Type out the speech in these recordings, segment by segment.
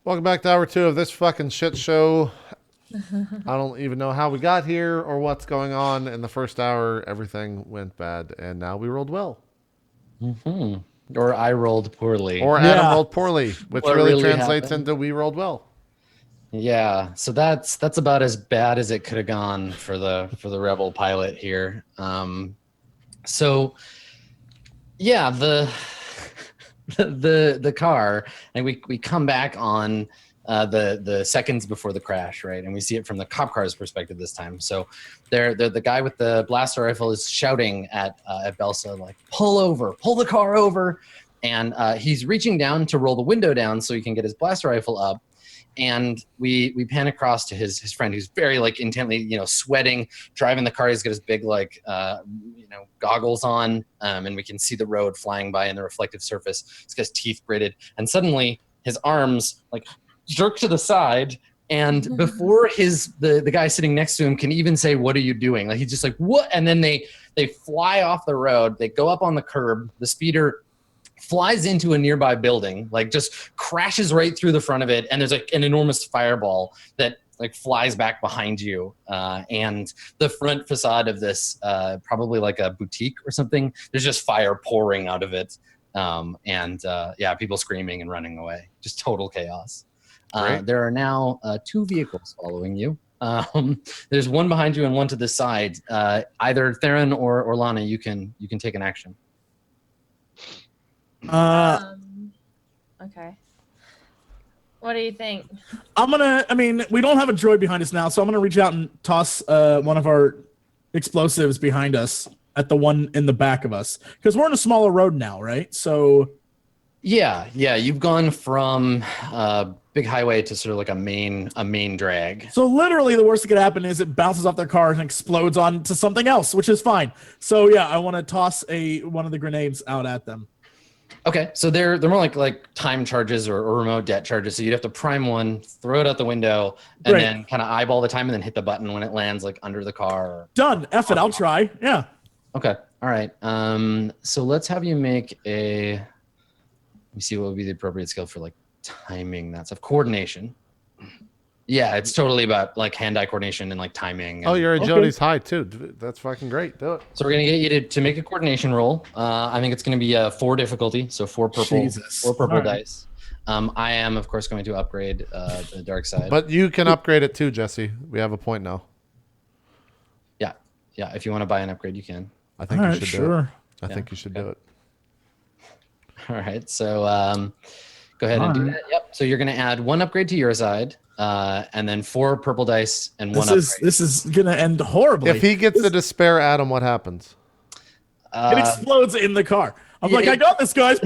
Welcome back to hour 2 of this fucking shit show. I don't even know how we got here or what's going on. In the first hour, everything went bad, and now we rolled well. Or I rolled poorly. Or Adam rolled poorly, which What really really translates happened? into we rolled well. Yeah, so that's about as bad as it could have gone for the rebel pilot here. So yeah, the car, and we come back on the seconds before the crash, right? And we see it from the cop car's perspective this time. So the guy with the blaster rifle is shouting at Belsa, like, pull the car over. And he's reaching down to roll the window down so he can get his blaster rifle up. And we pan across to his friend, who's very like intently, sweating, driving the car. He's got his big goggles on, and we can see the road flying by in the reflective surface. He's got his teeth gritted, and suddenly his arms like jerk to the side. And before the guy sitting next to him can even say, "What are you doing?" Like he's just like, "What?" And then they fly off the road. They go up on the curb. The speeder flies into a nearby building, like just crashes right through the front of it, and there's like an enormous fireball that like flies back behind you, and the front facade of this probably like a boutique or something, there's just fire pouring out of it, and people screaming and running away, just total chaos. There are now 2 vehicles following you. There's one behind you and one to the side. Either Theron or Lana, you can take an action. Okay. What do you think? We don't have a droid behind us now, so I'm gonna reach out and toss one of our explosives behind us at the one in the back of us, because we're on a smaller road now, right? So yeah, you've gone from big highway to sort of like a main drag. So literally the worst that could happen is it bounces off their car and explodes onto something else, which is fine. So yeah, I want to toss one of the grenades out at them. Okay, so they're more like time charges or remote det charges. So you'd have to prime one, throw it out the window, and then kind of eyeball the time and then hit the button when it lands like under the car. Done. F it, I'll try. Yeah. Okay. All right. So let's have you make let me see what would be the appropriate skill for like timing that stuff. Coordination. Yeah, it's totally about like hand-eye coordination and like timing. And, your agility's high too. That's fucking great. Do it. So we're gonna get you to make a coordination roll. I think it's gonna be 4 difficulty, so 4 purple dice. I am of course going to upgrade the dark side. But you can upgrade it too, Jesse. We have a point now. Yeah. If you want to buy an upgrade, you can. I think you should do it. I think you should do it. All right. So go ahead and do that. Yep. So you're gonna add 1 upgrade to your side. And then 4 purple dice and 1 upgrade. This is gonna end horribly. If he gets the despair Adam, what happens? It explodes in the car. I got this, guys.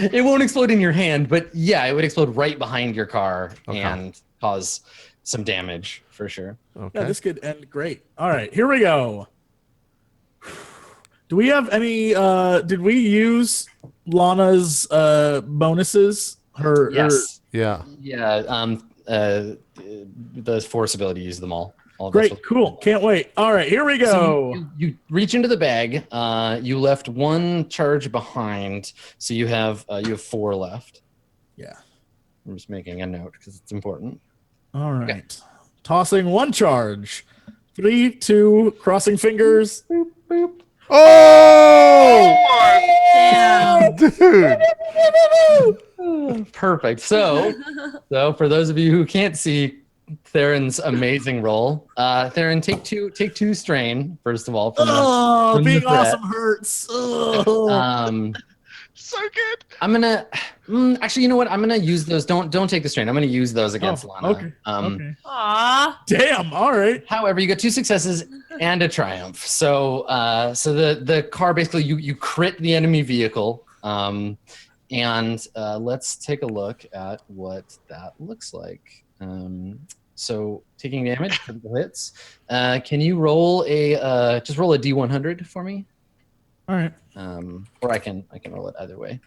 It won't explode in your hand, but yeah, it would explode right behind your car and cause some damage for sure. Okay. Yeah, this could end great. All right, here we go. Do we have any? Did we use Lana's bonuses? Yes. Yeah. The force ability, use them all. Great, cool, can't wait. All right, here we go. So you reach into the bag. You left 1 charge behind, so you have 4 left. Yeah, I'm just making a note because it's important. All right, okay. Tossing 1 charge. 3, 2, crossing fingers. Boop, boop. Oh! Damn. Dude. Perfect. So for those of you who can't see Theron's amazing roll, Theron, take two strain first of all. From being awesome hurts. So good. I'm gonna actually, you know what? I'm gonna use those. Don't take the strain. I'm gonna use those against Lana. Okay. Okay. Aww. Damn. All right. However, you got 2 successes and a triumph. So the car basically you crit the enemy vehicle. And let's take a look at what that looks like. So taking damage, critical hits. Can you roll just roll a D100 for me? All right. Or I can roll it either way.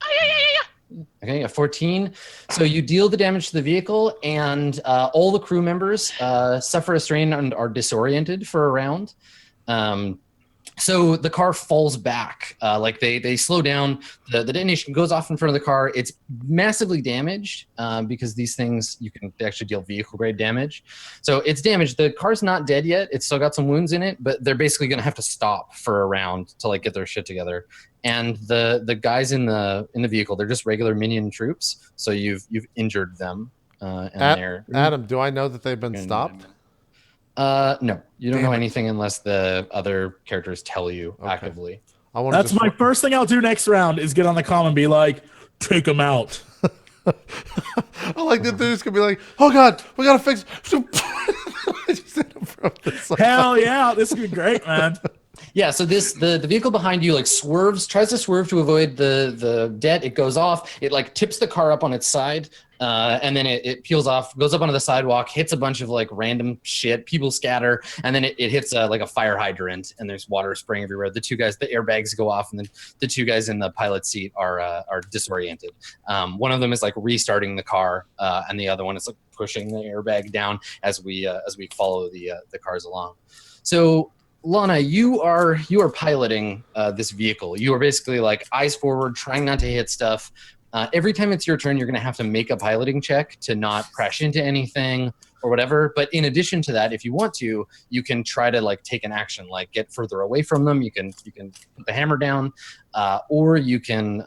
Okay, a 14. So you deal the damage to the vehicle, and all the crew members suffer a strain and are disoriented for a round. So the car falls back, like they slow down. The detonation goes off in front of the car. It's massively damaged because these things you can actually deal vehicle grade damage. So it's damaged. The car's not dead yet. It's still got some wounds in it, but they're basically going to have to stop for a round to like get their shit together. And the guys in the vehicle, they're just regular minion troops. So you've injured them. And Adam, do I know that they've been stopped? No, you don't know anything unless the other characters tell you actively. That's my first thing I'll do next round is get on the comm and be like, take them out. I like that dudes could be like, oh god, we gotta fix Hell yeah, this would be great, man. Yeah, so the vehicle behind you like tries to swerve to avoid the debt. It goes off. It like tips the car up on its side, and then it peels off, goes up onto the sidewalk, hits a bunch of like random shit. People scatter, and then it hits like a fire hydrant, and there's water spraying everywhere. The two guys, the airbags go off, and then the two guys in the pilot's seat are disoriented. One of them is like restarting the car, and the other one is like pushing the airbag down as we follow the cars along. So. Lana, you are piloting this vehicle. You are basically like eyes forward, trying not to hit stuff. Every time it's your turn, you're going to have to make a piloting check to not crash into anything or whatever. But in addition to that, if you want to, you can try to like take an action, like get further away from them. You can put the hammer down, or you can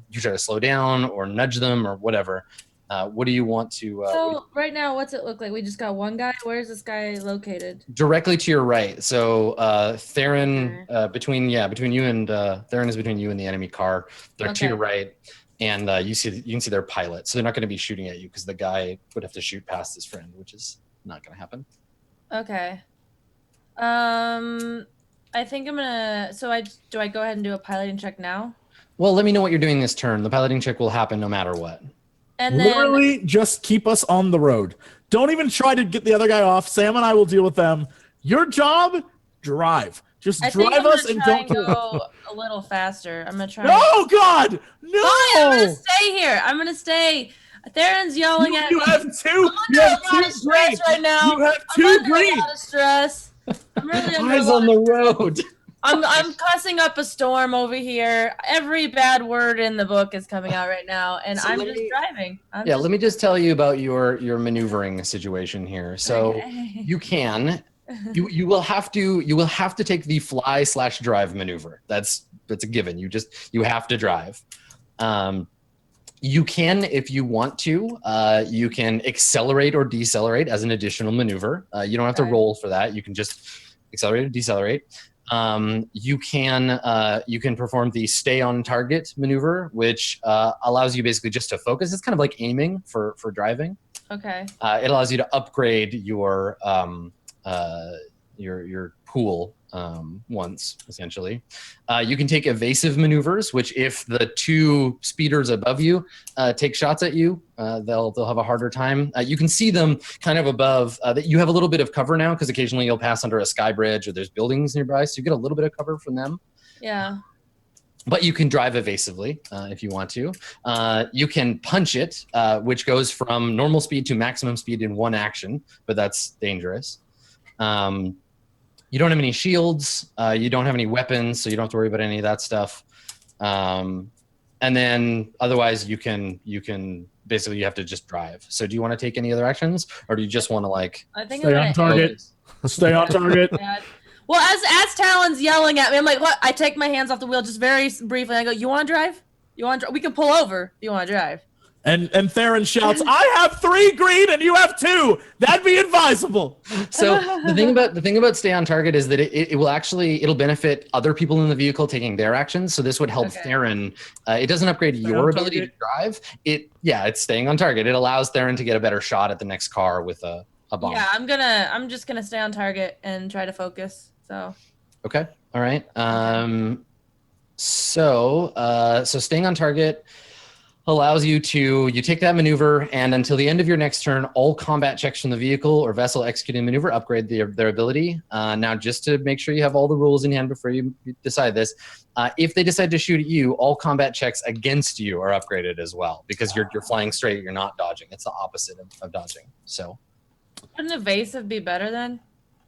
you try to slow down or nudge them or whatever. What do you want to? So right now, what's it look like? We just got one guy. Where's this guy located? Directly to your right. So Theron, between you and Theron is between you and the enemy car. They're to your right, and you can see their pilot. So they're not going to be shooting at you because the guy would have to shoot past his friend, which is not going to happen. Okay. I think I'm gonna. So do I go ahead and do a piloting check now? Well, let me know what you're doing this turn. The piloting check will happen no matter what. And literally just keep us on the road. Don't even try to get the other guy off. Sam and I will deal with them. Your job, drive. Just drive us and don't go a little faster. I'm gonna try. Oh God, no! I'm gonna stay here. I'm gonna stay. Theron's yelling at me. You have two. You have two green right now. You have two green. I'm under a lot of stress. I'm really under Eyes on the road. I'm cussing up a storm over here. Every bad word in the book is coming out right now, and so I'm just driving. Let me just tell you about your maneuvering situation here. So you can, you will have to take the fly/drive maneuver. That's a given. You have to drive. You can, if you want to, you can accelerate or decelerate as an additional maneuver. You don't have to roll for that. You can just accelerate or decelerate. You can perform the stay on target maneuver, which allows you basically just to focus. It's kind of like aiming for driving. Okay. It allows you to upgrade your pool once, essentially. You can take evasive maneuvers, which if the two speeders above you take shots at you, they'll have a harder time. You can see them kind of above. That you have a little bit of cover now because occasionally you'll pass under a sky bridge or there's buildings nearby, so you get a little bit of cover from them. Yeah. But you can drive evasively if you want to. You can punch it, which goes from normal speed to maximum speed in one action, but that's dangerous. You don't have any shields. You don't have any weapons, so you don't have to worry about any of that stuff. And then otherwise, you can basically you have to just drive. So do you want to take any other actions, or do you just want to like stay on target? Stay on target. Well, as Talon's yelling at me, I'm like, what? I take my hands off the wheel just very briefly. I go, you want to drive? You want to? We can pull over if you want to drive. And Theron shouts, I have 3 green and you have 2. That'd be advisable. So the thing about stay on target is that it'll benefit other people in the vehicle taking their actions. So this would help Theron. It doesn't upgrade your ability to drive. It's staying on target. It allows Theron to get a better shot at the next car with a bomb. Yeah, I'm just gonna stay on target and try to focus. So. Okay. All right. So staying on target allows you take that maneuver, and until the end of your next turn, all combat checks from the vehicle or vessel executing maneuver upgrade their ability. Now, just to make sure you have all the rules in hand before you decide this, if they decide to shoot at you, all combat checks against you are upgraded as well, because you're flying straight, you're not dodging. It's the opposite of dodging. So, wouldn't evasive be better then?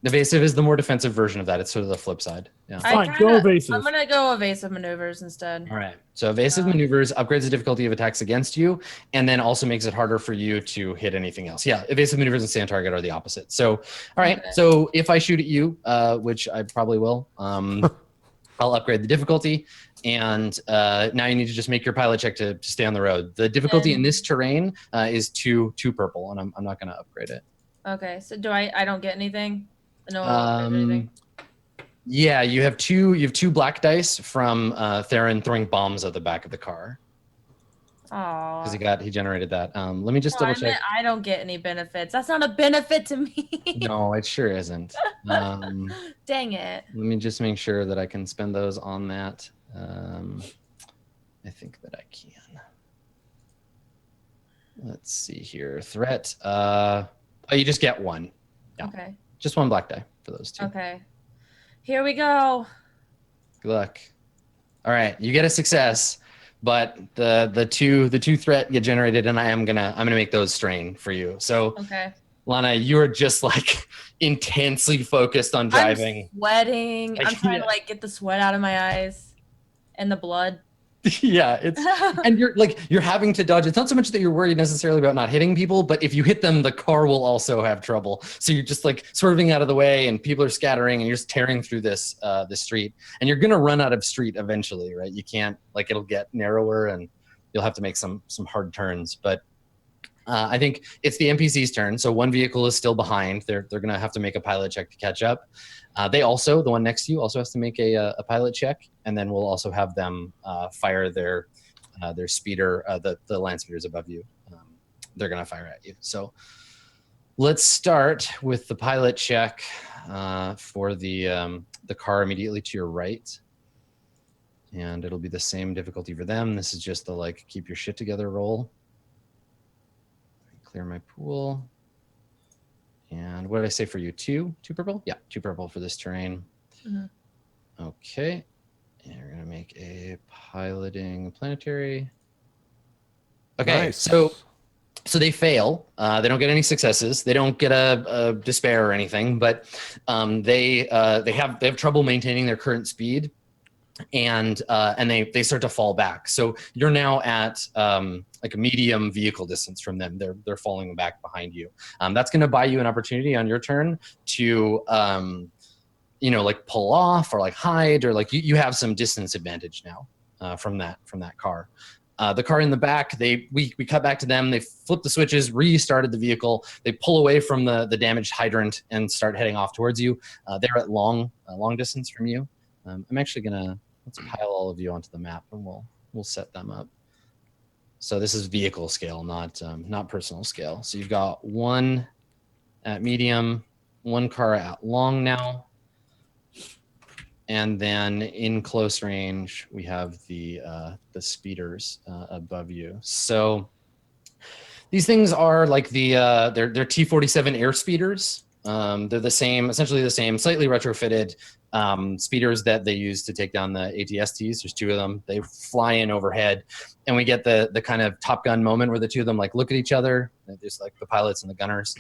Evasive is the more defensive version of that. It's sort of the flip side. Yeah. Fine, go evasive. I'm gonna go evasive maneuvers instead. All right. So evasive maneuvers upgrades the difficulty of attacks against you, and then also makes it harder for you to hit anything else. Yeah, evasive maneuvers and stand target are the opposite. So, all right. Okay. So if I shoot at you, which I probably will, I'll upgrade the difficulty, and now you need to just make your pilot check to stay on the road. The difficulty in this terrain is two purple, and I'm not going to upgrade it. Okay. So do I don't get anything? No. Anything? Yeah, you have two black dice from Theron throwing bombs at the back of the car. Oh. Because he generated that. Let me just double check. I don't get any benefits. That's not a benefit to me. No, it sure isn't. Dang it. Let me just make sure that I can spend those on that. I think that I can. Let's see here. Threat. Oh, you just get one. Yeah. Okay. Just one black die for those two. Okay. Here we go. Good luck. All right, you get a success, but the two threat get generated, and I'm gonna make those strain for you. So, okay. Lana, you are just like intensely focused on driving. I'm sweating. I'm trying to like get the sweat out of my eyes and the blood. Yeah, and you're having to dodge. It's not so much that you're worried necessarily about not hitting people, but if you hit them, the car will also have trouble. So you're just like swerving out of the way, and people are scattering, and you're just tearing through this street, and you're gonna run out of street eventually, right? You can't, like, it'll get narrower, and you'll have to make some hard turns. But I think it's the NPC's turn. So one vehicle is still behind. They're gonna have to make a pilot check to catch up. They also, the one next to you, also has to make a pilot check, and then we'll also have them fire their speeder, the land speeders above you. They're gonna fire at you. So let's start with the pilot check for the car immediately to your right, and it'll be the same difficulty for them. This is just the like keep your shit together roll. Clear my pool. And what did I say for you? Two purple? Yeah, 2 purple for this terrain. Mm-hmm. Okay. And we're going to make a piloting planetary. Okay, nice. So they fail. They don't get any successes. They don't get a despair or anything, but they have trouble maintaining their current speed, and they start to fall back. So you're now at like a medium vehicle distance from them. They're falling back behind you. That's going to buy you an opportunity on your turn to like pull off or like hide, or like you have some distance advantage now from that car. The car in the back, we cut back to them. They flip the switches, restarted the vehicle. They pull away from the damaged hydrant and start heading off towards you. They're at long distance from you. I'm actually gonna let's pile all of you onto the map, and we'll set them up. So this is vehicle scale, not personal scale. So you've got one at medium, one car at long now, and then in close range we have the speeders above you. So these things are like they're T-47 air speeders. They're essentially the same, slightly retrofitted speeders that they use to take down the ATSTs. There's 2 of them. They fly in overhead, and we get the kind of Top Gun moment where the 2 of them like look at each other. There's like the pilots and the gunners,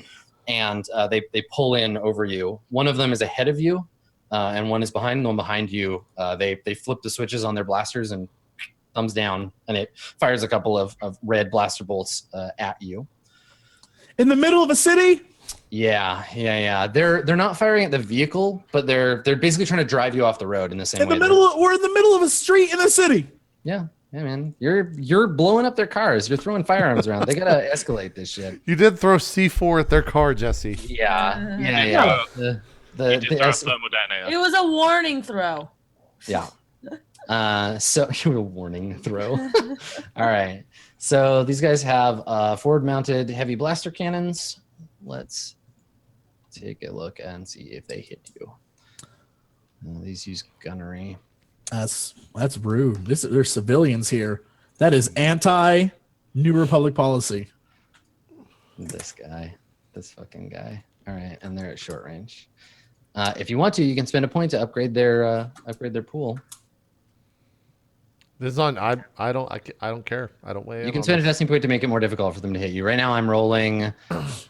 and they pull in over you. One of them is ahead of you, and one is behind. The one behind you, they flip the switches on their blasters and thumbs down, and it fires a couple of red blaster bolts at you. In the middle of a city? Yeah. They're not firing at the vehicle, but they're basically trying to drive you off the road in the same way. We're in the middle of a street in the city. Yeah, man. You're blowing up their cars. You're throwing firearms around. They gotta escalate this shit. You did throw C4 at their car, Jesse. Yeah. It was a warning throw. Yeah. So a warning throw. All right. So these guys have forward-mounted heavy blaster cannons. Let's take a look and see if they hit you. These use gunnery. That's rude. There's civilians here. That is anti-New Republic policy. This fucking guy. All right, and they're at short range. If you want to, you can spend a point to upgrade their pool. This is on. I don't care. I don't weigh in. You can on spend a this. testing point to make it more difficult for them to hit you. Right now, I'm rolling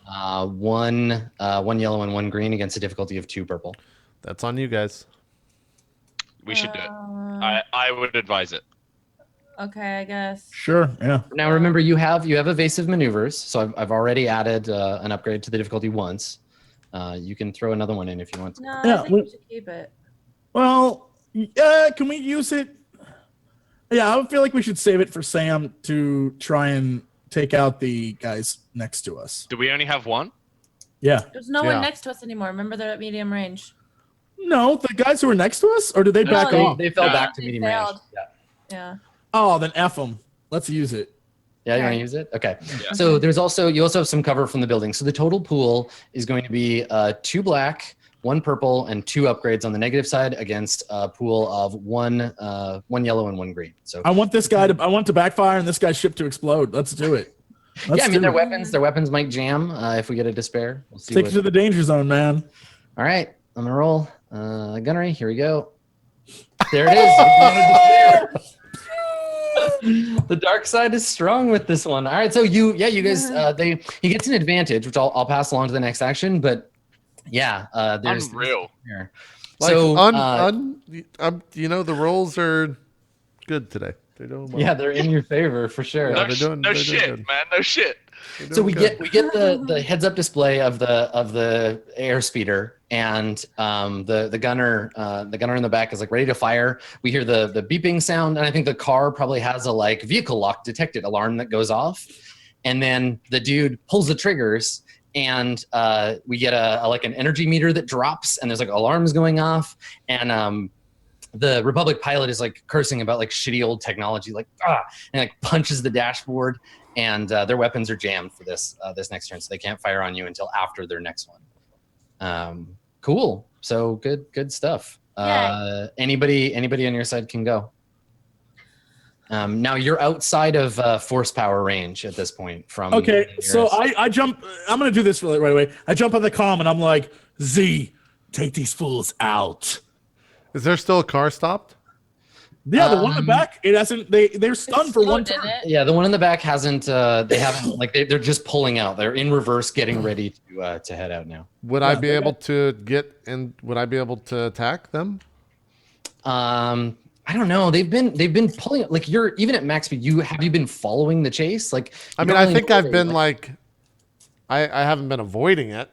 one yellow and one green against a difficulty of 2 purple. That's on you guys. We should do it. I would advise it. Okay, I guess. Sure. Yeah. Now, remember, you have evasive maneuvers, so I've already added an upgrade to the difficulty once. You can throw another one in if you want to. No, Yeah, I think we should keep it. Well, can we use it? Yeah, I feel like we should save it for Sam to try and take out the guys next to us. Do we only have one? Yeah. There's no Yeah. one next to us anymore. Remember, they're at medium range. No, the guys who were next to us, or did they No, back they- off? They fell Yeah. back to They medium range. failed. Yeah. Yeah. Oh, then F them. Let's use it. Yeah, you want to Okay. use it? Okay. Yeah. So you also have some cover from the building. So the total pool is going to be 2 black, 1 purple, and 2 upgrades on the negative side against a pool of 1 yellow and 1 green. So I want this guy to backfire and this guy's ship to explode. Let's do it. yeah, I mean their weapons. weapons might jam if we get a despair. We'll see. Take it to the danger zone, man. All right, I'm gonna roll gunnery. Here we go. There it is. The dark side is strong with this one. All right, so you guys, he gets an advantage, which I'll pass along to the next action. But yeah, there's Unreal. here. Like, So the rolls are good today. They're doing well. yeah, they're in your favor for sure. Yeah, they're doing no good. shit, man. No shit. They're doing So we good. get the heads up display of the air speeder, and the gunner in the back is like ready to fire. We hear the beeping sound, and I think the car probably has a like vehicle lock detected alarm that goes off, and then the dude pulls the triggers, and we get a like an energy meter that drops, and there's like alarms going off, and the Republic pilot is like cursing about like shitty old technology, like and like punches the dashboard, and their weapons are jammed for this next turn, so they can't fire on you until after their next one. Cool. So good stuff. Anybody on your side can go. Now you're outside of force power range at this point. From Okay, so nearest- I jump. I'm gonna do this right away. I jump on the comm and I'm like, Z, take these fools out. Is there still a car stopped? Yeah, the one in the back, it hasn't. They're stunned for one Didn't turn. it? yeah, the one in the back hasn't. They haven't like they're just pulling out. They're in reverse, getting ready to head out now. Would I be able to get in? Would I be able to attack them? I don't know. They've been pulling like you're even at max speed. Have you been following the chase? Like I you mean, don't I really think know I've where been you're, like, I haven't been avoiding it.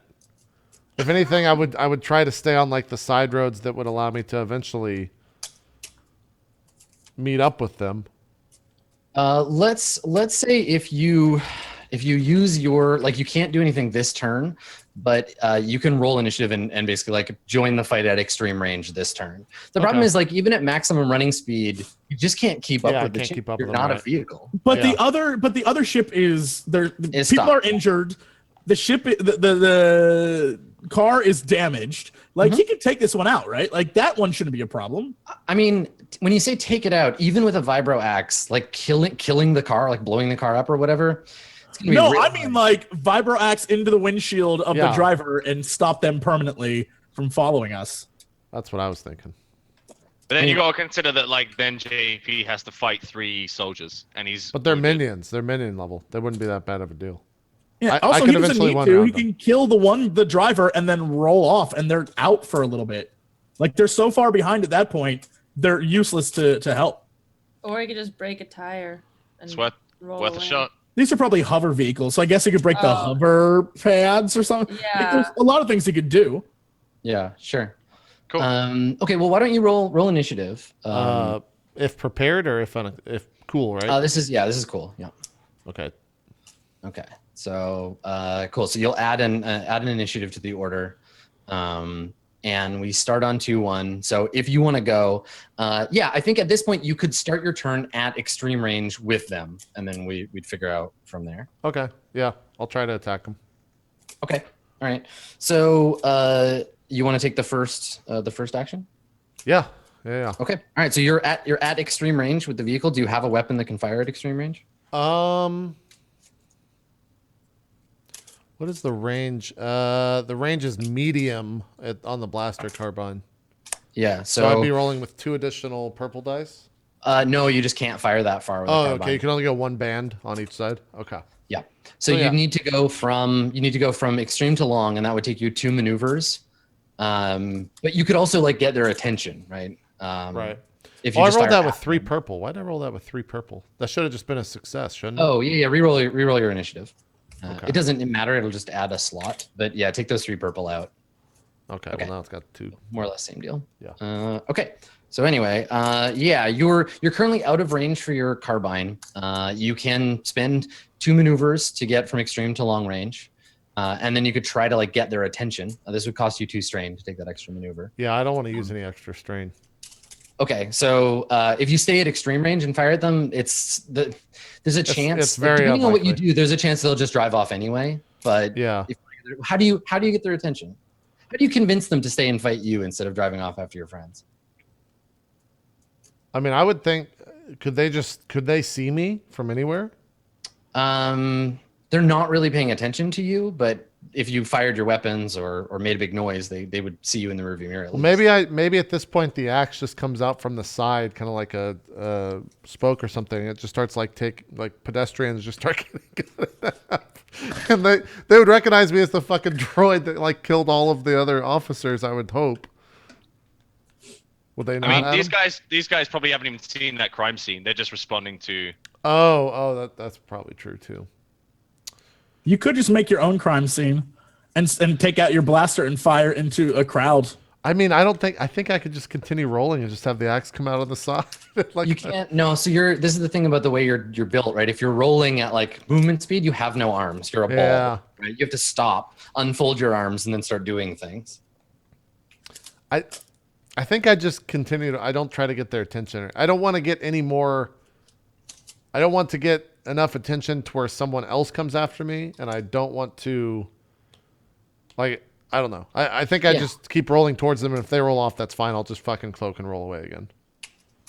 If anything, I would try to stay on like the side roads that would allow me to eventually meet up with them. let's say if you use your like you can't do anything this turn, but you can roll initiative and basically like join the fight at extreme range this turn. The problem Okay. is like even at maximum running speed, you just can't keep up Yeah, I with the can't chase. keep up You're with them, not a right. vehicle. But Yeah. the other ship is there. It's People stopped. are injured. The ship, the car is damaged. Like he could take this one out, right? Like that one shouldn't be a problem. I mean, when you say take it out, even with a vibro axe, like killing the car, like blowing the car up or whatever. It's gonna be No, real I mean like vibro axe into the windshield of the Yeah. driver and stop them permanently from following us. That's what I was thinking. But then you gotta consider that like then JP has to fight 3 soldiers, and he's. But they're wounded. minions. They're minion level. They wouldn't be that bad of a deal. Yeah. I Also, could he doesn't eventually need one to. round He them. can kill the driver and then roll off, and they're out for a little bit. Like they're so far behind at that point, they're useless to help. Or you could just break a tire and It's worth roll a away. shot. These are probably hover vehicles, so I guess he could break the Oh. hover pads or something. Like, Yeah. there's a lot of things he could do. Yeah, sure. Cool. Okay, well, why don't you roll initiative? If prepared or if cool, right? This is cool. Yeah. Okay. Okay. So cool. So you'll add an initiative to the order, and we start on 2-1. So if you want to go, I think at this point you could start your turn at extreme range with them, and then we'd figure out from there. Okay. Yeah. I'll try to attack them. Okay. All right. So you want to take the first action? Yeah. Yeah. Okay. All right. So you're at extreme range with the vehicle. Do you have a weapon that can fire at extreme range? What is the range? The range is medium on the blaster carbine. Yeah. So I'd be rolling with 2 additional purple dice. No, you just can't fire that far with a Oh, carbine. okay. You can only go one band on each side. Okay. Yeah. So yeah. you need to go from extreme to long, and that would take you 2 maneuvers. But you could also like get their attention, right? Right. If you I just rolled fire that with at 3 them. purple. Why did I roll that with 3 purple? That should have just been a success, shouldn't it? Oh yeah, reroll your initiative. Okay. It doesn't matter. It'll just add a slot. But yeah, take those 3 purple out. Okay. Okay. Well, now it's got 2. More or less same deal. Yeah. Okay. So anyway, yeah, you're currently out of range for your carbine. You can spend 2 maneuvers to get from extreme to long range, and then you could try to like get their attention. This would cost you 2 strain to take that extra maneuver. Yeah, I don't want to use any extra strain. Okay, so if you stay at extreme range and fire at them, there's a chance. It's very depending on what you unlikely. do, there's a chance they'll just drive off anyway. But Yeah. how do you get their attention? How do you convince them to stay and fight you instead of driving off after your friends? I mean, I would think, could they see me from anywhere? They're not really paying attention to you, but if you fired your weapons or made a big noise, they would see you in the rearview mirror. At Well, least. maybe at this point the axe just comes out from the side, kind of like a spoke or something. It just starts like pedestrians just start getting and they would recognize me as the fucking droid that like killed all of the other officers. I would hope. Would they not? I mean, Adam? these guys probably haven't even seen that crime scene. They're just responding to. That's probably true too. You could just make your own crime scene and take out your blaster and fire into a crowd. I mean, I think I could just continue rolling and just have the axe come out on the side. Like You can't. No. So this is the thing about the way you're built, right? If you're rolling at like movement speed, you have no arms. You're a ball. Yeah. Right? You have to stop, unfold your arms, and then start doing things. I think I just continue I don't try to get their attention. I don't want to get any more. I don't want to get enough attention to where someone else comes after me, and I don't want to. Like, I don't know. I think I just keep rolling towards them, and if they roll off, that's fine. I'll just fucking cloak and roll away again.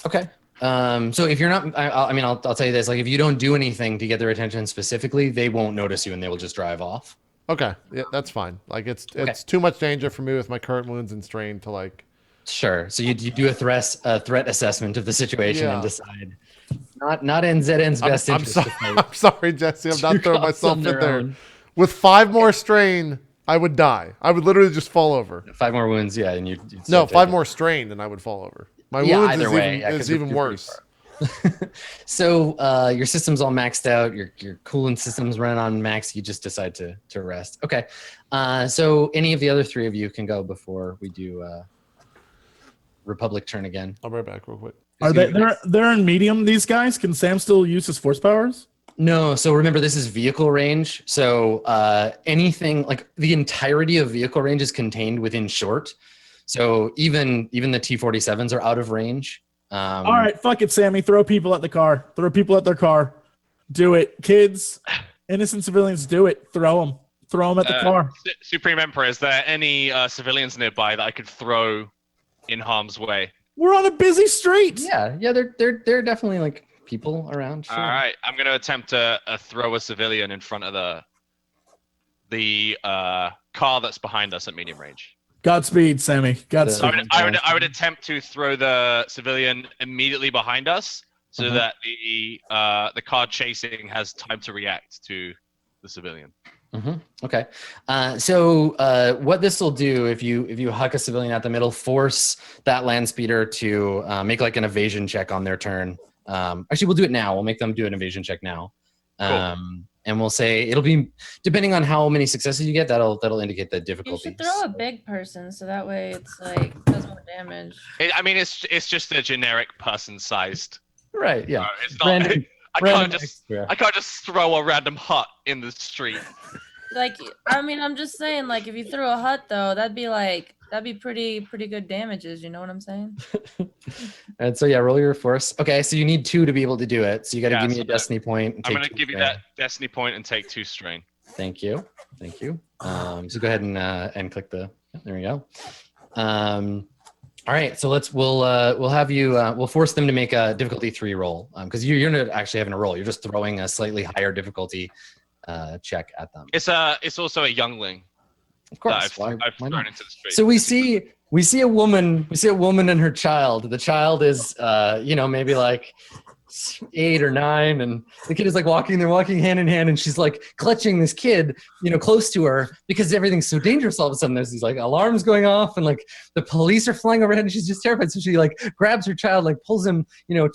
Okay. So if you're not, I'll tell you this: like, if you don't do anything to get their attention specifically, they won't notice you, and they will just drive off. Okay, yeah, that's fine. Like, it's too much danger for me with my current wounds and strain to like. Sure. So you do a threat assessment of the situation and Yeah. decide not in ZN's best interest. to fight. I'm sorry, Jesse. I'm not Two throwing cops myself on in their there. own. With 5 more strain, I would die. I would literally just fall over. 5 more wounds, yeah, and you'd No, still 5 take more strain, and I would fall over. My Yeah, wounds either way, yeah, 'cause is you're even pretty worse. it. So your system's all maxed out. Your coolant system's running on max. You just decide to rest. Okay. So any of the other 3 of you can go before we do Republic turn again. I'll be right back real quick. Are they're in medium? These guys? Can Sam still use his force powers? No, so remember this is vehicle range. So anything like the entirety of vehicle range is contained within short. So even the T-47s are out of range. All right, fuck it, Sammy. Throw people at the car. Throw people at their car. Do it, kids. Innocent civilians, do it. Throw them. Throw them at the car. Supreme Emperor, is there any civilians nearby that I could throw in harm's way? We're on a busy street. Yeah, they're definitely like people around. Sure. All right, I'm gonna attempt to throw a civilian in front of the car that's behind us at medium range. Godspeed, Sammy. So Godspeed. I would attempt to throw the civilian immediately behind us, so Mhm. that the car chasing has time to react to the civilian. Okay. So what this will do, if you huck a civilian at them, it'll force that land speeder to make like an evasion check on their turn. Actually, we'll do it now. We'll make them do an evasion check now. Cool. And we'll say it'll be depending on how many successes you get. That'll indicate the You difficulty. should throw a big person so that way it's like does more damage. I mean, it's just a generic person-sized. Right. Yeah. It's not. Random- I random can't just throw a random hut in the street. Like, I mean, I'm just saying, like, if you threw a hut though, that'd be pretty good damages. You know what I'm saying? And so yeah, roll your force. Okay, so you need 2 to be able to do it. So you got to Yeah, give me so a destiny point. And I'm take gonna 2 give you strain. that destiny point and take 2 strain. Thank you. So go ahead and click the. There we go. All right, so we'll have you we'll force them to make a difficulty 3 roll because you're not actually having a roll. You're just throwing a slightly higher difficulty check at them. It's also a youngling Of course. that I've thrown into the street. So we see We see a woman and her child. The child is, maybe like 8 or 9, and the kid is like they're walking hand in hand, and she's like clutching this kid, close to her because everything's so dangerous. All of a sudden there's these like alarms going off, and like the police are flying overhead, and she's just terrified. So she like grabs her child, like pulls him,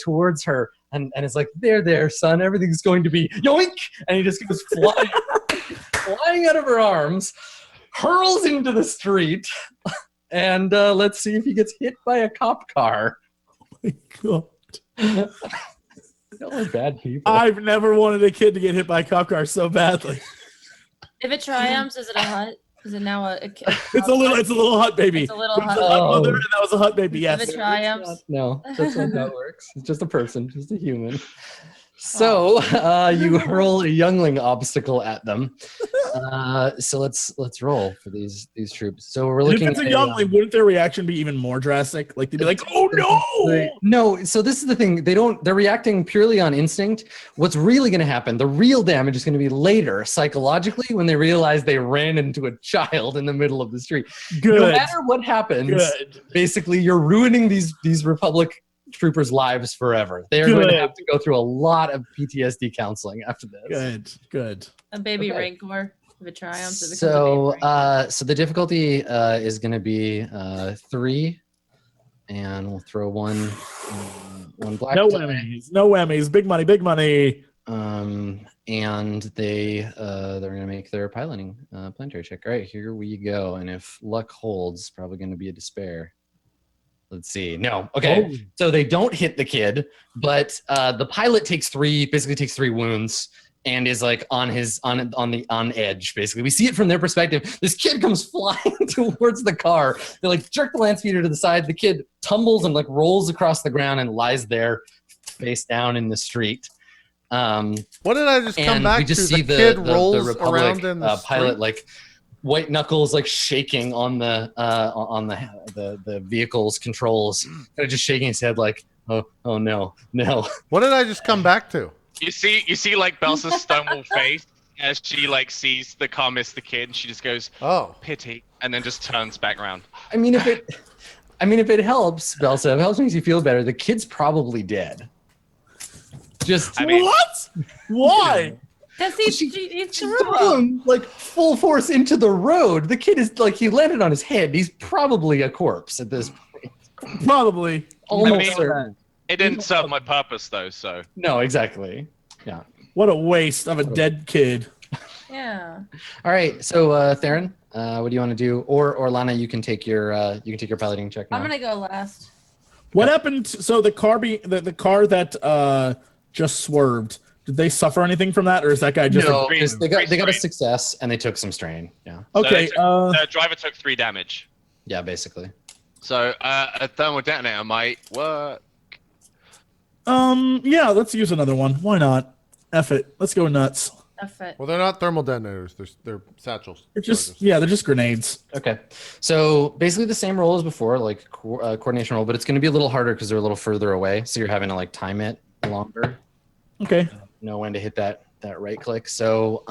towards her, and it's like, there, son, everything's going to be yoink, and he just goes flying out of her arms, hurls into the street, and let's see if he gets hit by a cop car. Oh my God. Y'all are bad people. I've never wanted a kid to get hit by a cop car so badly. If it triumphs, is it a hut? Is it now a It's a little hut baby. It's a little It was hut a hut mother, baby. and that was a hut baby. Yes. If it triumphs. No, that's not how it works. It's just a person, just a human. So you hurl a youngling obstacle at them. So let's roll for these troops. So we're looking If it's a youngling, wouldn't their reaction be even more drastic? Like they'd be like, "Oh no!" No. So this is the thing. They're reacting purely on instinct. What's really going to happen? The real damage is going to be later, psychologically, when they realize they ran into a child in the middle of the street. Good. No matter what happens, basically you're ruining these Republic troopers' lives forever. They are going to have to go through a lot of PTSD counseling after this. Good. A baby Okay. Rancor. If it triumphs, it becomes a So, baby Rancor. so the difficulty is going to be 3, and we'll throw one black. No die. whammies. No whammies. Big money. Big money. And they're going to make their planetary check. All right, here we go. And if luck holds, probably going to be a despair. Let's see. No. Okay. Oh. So they don't hit the kid, but the pilot takes 3 wounds and is like on edge. Basically, we see it from their perspective. This kid comes flying towards the car. They like jerk the land speeder to the side. The kid tumbles and like rolls across the ground and lies there, face down in the street. What did I just come And back we just to? see The kid the rolls Republic around in the pilot street? like white knuckles like shaking on the vehicle's controls, kind of just shaking his head like, oh no. What did I just come back to? You see like Belsa's stonewall face as she like sees the car miss the kid, and she just goes, Oh, pity, and then just turns back around. I mean, if it helps, Belsa, if it helps makes you feel better, the kid's probably dead. Just I mean- What? Why? Because he threw threw him. him like full force into the road. The kid is like, he landed on his head. He's probably a corpse at this point. Probably. Almost mean- certain. It didn't serve my purpose though, so No, exactly. Yeah. What a waste of a dead kid. Yeah. All right. So Theron, what do you want to do? Or Lana, you can take your piloting check now. I'm gonna go last. What happened? So the car the car that just swerved. Did they suffer anything from that, or is that guy just? No, Three- 'cause they got a three strain. success and they took some strain. Yeah. Okay. So the driver took 3 damage. Yeah, basically. So a thermal detonator might work. Yeah. Let's use another one. Why not? F it. Let's go nuts. F it. well, they're not thermal detonators. They're satchels. They're just grenades. Okay. So basically the same roll as before, like coordination roll, but it's going to be a little harder because they're a little further away. So you're having to like time it longer. Okay. Know when to hit that right click. So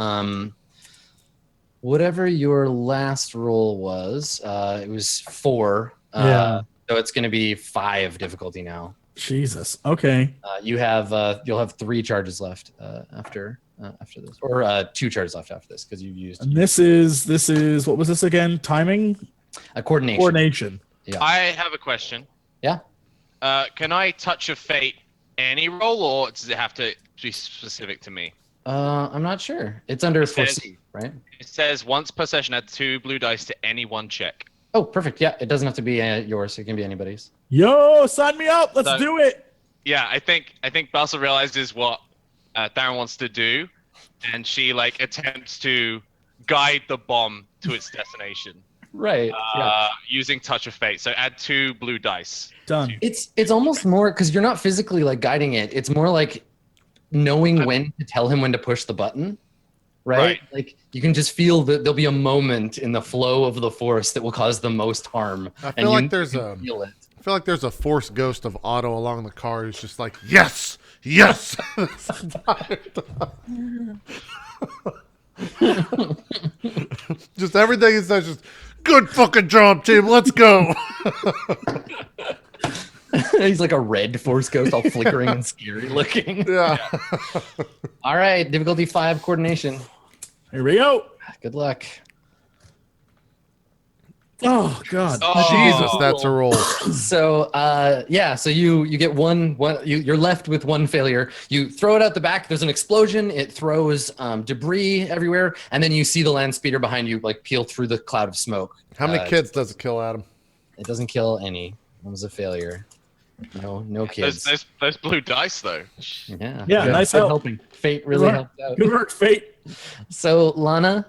whatever your last roll was, it was 4. Yeah. So it's going to be 5 difficulty now. Jesus. Okay. You'll have 3 charges left after this, or 2 charges left after this because you've used And this is what was this again? Timing? coordination. Coordination. Yeah. I have a question. Yeah. Can I touch a fate any roll, or does it have to be specific to me? I'm not sure. It's under says- foresee, right? It says once per session, add 2 blue dice to any one check. Oh, perfect. Yeah, it doesn't have to be yours. It can be anybody's. Yo, sign me up. Let's So- do it. Yeah, I think Balsa realizes what Theron wants to do, and she like attempts to guide the bomb to its destination Right. Yeah. using touch of fate. So add 2 blue dice. Done. It's almost more because you're not physically like guiding it. It's more like knowing when to tell him when to push the button. Right? Right. Like you can just feel that there'll be a moment in the flow of the force that will cause the most harm. I and feel you like there's can feel it. I feel like there's a force ghost of Otto along the car who's just like, yes, yes. Just everything is just good fucking job, team. Let's go. He's like a red force ghost, all flickering and scary looking. Yeah. All right, difficulty 5, coordination. Here we go. Good luck. Oh God. Oh. Jesus, that's a roll. So so you get one you're left with one failure. You throw it out the back, there's an explosion, it throws debris everywhere, and then you see the land speeder behind you like peel through the cloud of smoke. How many kids does it kill, Adam? It doesn't kill any. It was a failure. No kids. Those blue dice though. Yeah. Nice Good help. helping. Fate really Good helped out. Good work, Fate. So Lana,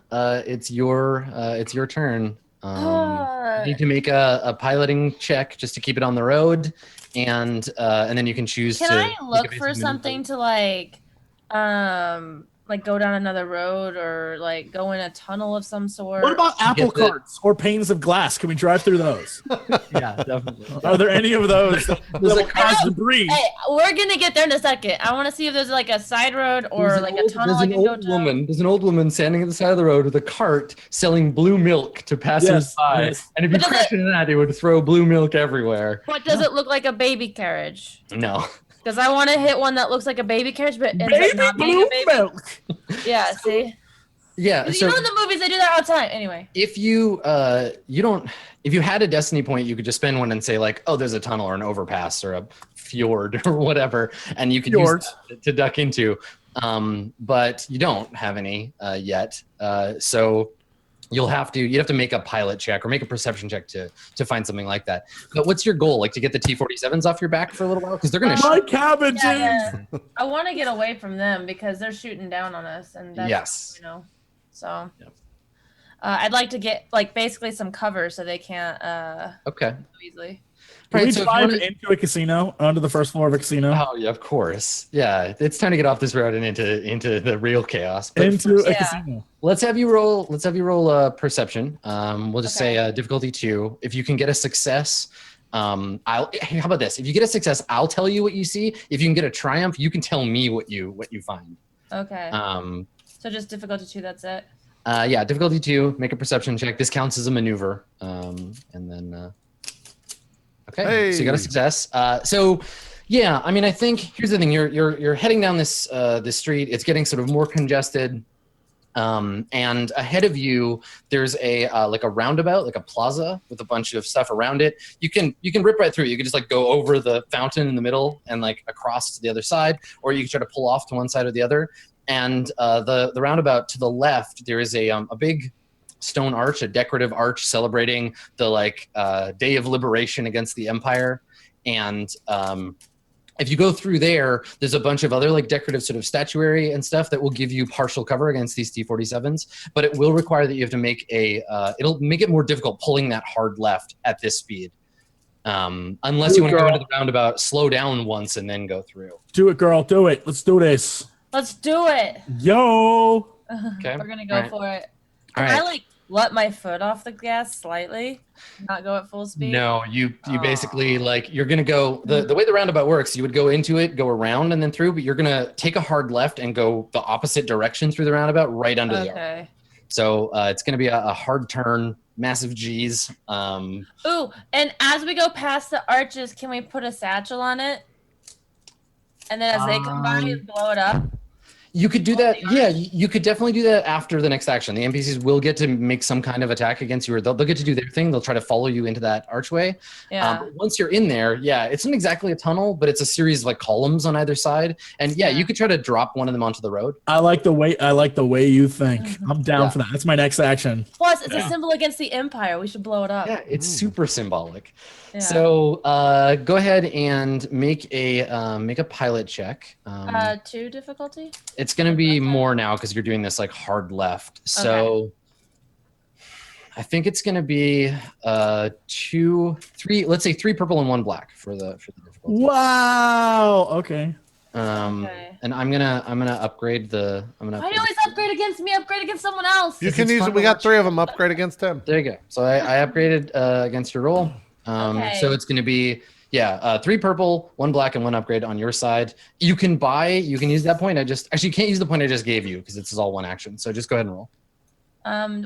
it's your turn. You need to make a piloting check just to keep it on the road, and then you can choose Can to I make a look basic for maneuver. something to like go down another road or like go in a tunnel of some sort? What about apple Get the- carts or panes of glass? Can we drive through those? Yeah, definitely. Are there any of those that will cause debris? Hey, we're gonna get there in a second. I want to see if there's like a side road or like a tunnel I can go down. There's an old woman standing at the side of the road with a cart selling blue milk to passers by. yes. And if you But does crash into that, it would throw blue milk everywhere. What does it look like a baby carriage? No. Because I want to hit one that looks like a baby carriage, but ends up Baby not being blue a baby. milk. Yeah, see? Yeah. You So know in the movies they do that all the time. Anyway. if you if you had a destiny point, you could just spend one and say like, oh, there's a tunnel or an overpass or a fjord or whatever, and you could Fjord. use that to duck into. But you don't have any yet. So you'd have to make a pilot check or make a perception check to find something like that. But what's your goal? Like to get the T-47s off your back for a little while? Because they're gonna My shoot. cabbages. Yeah. I want to get away from them because they're shooting down on us, and that's, Yes. So Yep. I'd like to get like basically some cover so they can't Okay. so easily. Can Right, we so if you drive wanna- into a casino, onto the first floor of a casino? Oh yeah, of course. Yeah, it's time to get off this road and into the real chaos. But Into a Yeah. casino. let's have you roll. Let's have you roll perception. We'll just Okay. say difficulty 2. If you can get a success, how about this? If you get a success, I'll tell you what you see. If you can get a triumph, you can tell me what you find. Okay. Um, So just difficulty 2. That's it. yeah, difficulty 2. Make a perception check. This counts as a maneuver. And then okay, so you got a Hey. success. So yeah, I mean, I think here's the thing. You're heading down this street. It's getting sort of more congested. And ahead of you, there's a like a roundabout, like a plaza with a bunch of stuff around it. You can rip right through. You can just like go over the fountain in the middle and like across to the other side, or you can try to pull off to one side or the other. And the roundabout to the left, there is a big stone arch, a decorative arch celebrating the like Day of Liberation against the Empire. And if you go through there, there's a bunch of other like decorative sort of statuary and stuff that will give you partial cover against these T-47s, but it will require that you have to make it'll make it more difficult pulling that hard left at this speed. Unless you want to go into the roundabout, slow down once and then go through. Do it, girl. Do it. Let's do this. Let's do it. Yo. Okay. We're gonna go All right. for it. All Can I right. like let my foot off the gas slightly, not go at full speed? No, you basically like you're gonna go the way the roundabout works. You would go into it, go around and then through, but you're gonna take a hard left and go the opposite direction through the roundabout, right under the arc. Okay. So it's gonna be a hard turn, massive G's. Ooh, and as we go past the arches, can we put a satchel on it? And then as they come by, blow it up. You could do Oh, that. the arch. Yeah, you could definitely do that after the next action. The NPCs will get to make some kind of attack against you, or they'll get to do their thing. They'll try to follow you into that archway. Yeah. But once you're in there, yeah, it's not exactly a tunnel, but it's a series of like columns on either side. And yeah, Yeah. you could try to drop one of them onto the road. I like the way you think. I'm down Yeah. for that. That's my next action. Plus, it's a symbol against the Empire. We should blow it up. Yeah, it's super symbolic. Yeah. So go ahead and make a pilot check. 2 difficulty. It's going to be more now because you're doing this like hard left. So I think it's going to be 2, 3. Let's say 3 purple and 1 black for the difficulty. Wow. Okay. Okay. And I'm gonna upgrade the. Why do you always upgrade against me? Upgrade against someone else. You can use it. We got 3 of them. Upgrade against him. There you go. So I upgraded against your roll. Okay. So it's going to be 3 purple, 1 black, and 1 upgrade on your side. You can use that point. You can't use the point I just gave you because this is all one action. So just go ahead and roll.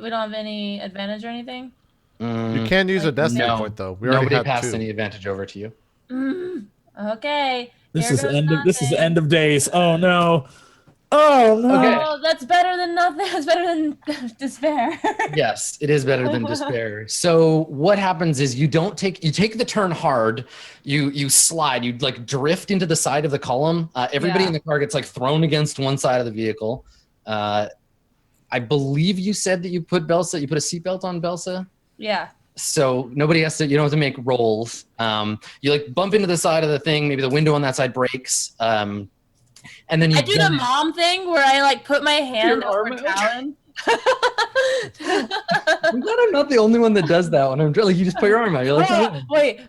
We don't have any advantage or anything. You can use a destiny no. point though. We already Nobody had passed 2. any advantage over to you. Okay. This here is goes this is the nothing. end of days. Oh no. Oh no. Okay. Oh, that's better than nothing. That's better than despair. Yes, it is better than despair. So what happens is you take the turn hard, you slide, you like drift into the side of the column. Everybody in the car gets like thrown against one side of the vehicle. I believe you said that you put a seatbelt on Belsa. Yeah. So nobody has to, you don't have to make rolls. You like bump into the side of the thing, maybe the window on that side breaks. And then I do the mom thing where I like put my hand Your over arm out. Talon. I'm glad I'm not the only one that does that when I'm like you just put your arm out. You're like, oh, Wait,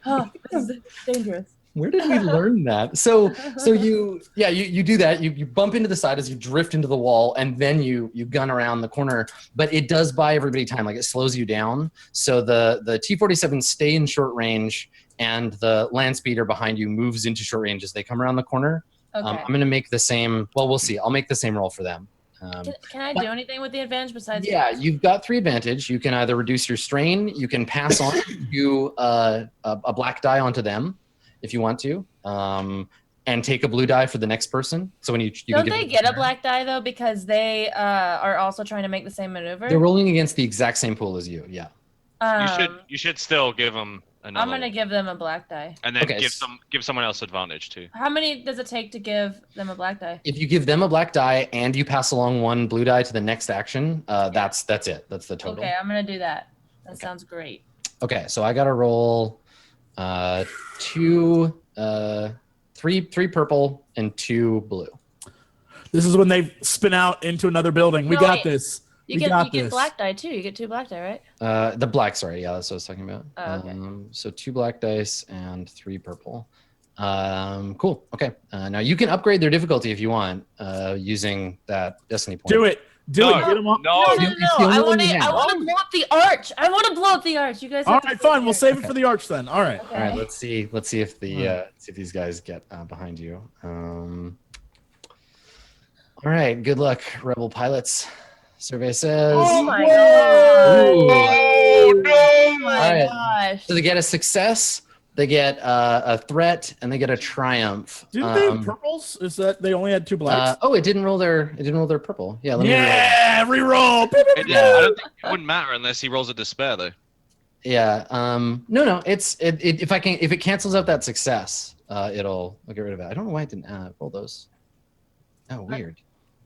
this is dangerous. where did we learn that? So you do that. You bump into the side as you drift into the wall, and then you gun around the corner. But it does buy everybody time. Like it slows you down. So the T-47s stay in short range, and the land speeder behind you moves into short range as they come around the corner. Okay. I'm going to make the same. Well, we'll see. I'll make the same roll for them. Can I do anything with the advantage besides? Yeah, you've got 3 advantage. You can either reduce your strain, you can pass on a black die onto them if you want to, and take a blue die for the next person. So when you don't they get a black die though because they are also trying to make the same maneuver? They're rolling against the exact same pool as you. Yeah. You should still give them another. I'm gonna give them a black die. And then give someone else advantage too. How many does it take to give them a black die? If you give them a black die and you pass along 1 blue die to the next action, that's it. That's the total. Okay, I'm gonna do that. That sounds great. Okay, so I gotta roll 3 purple and 2 blue. This is when they spin out into another building. We got this. You get black die too. You get 2 black die, right? The black, sorry, yeah, that's what I was talking about. Oh, okay. So 2 black dice and 3 purple. Cool. Okay. Now you can upgrade their difficulty if you want, using that destiny point. Do it. No, Get them up. no. No. I want to blow up the arch. I want to blow up the arch. You guys. All right, fine. We'll save it for the arch then. All right. Okay. All right. Let's see if see if these guys get behind you. All right. Good luck, rebel pilots. Survey says. Oh my god. Ooh. Oh my All right. gosh. So they get a success, they get a threat, and they get a triumph. Didn't they have purples? Is that they only had 2 blacks? It didn't roll their purple. Yeah. Let me Reroll. I don't think it wouldn't matter unless he rolls a despair though. Yeah. No. If it cancels out that success, I'll get rid of it. I don't know why I didn't roll those. Oh, weird.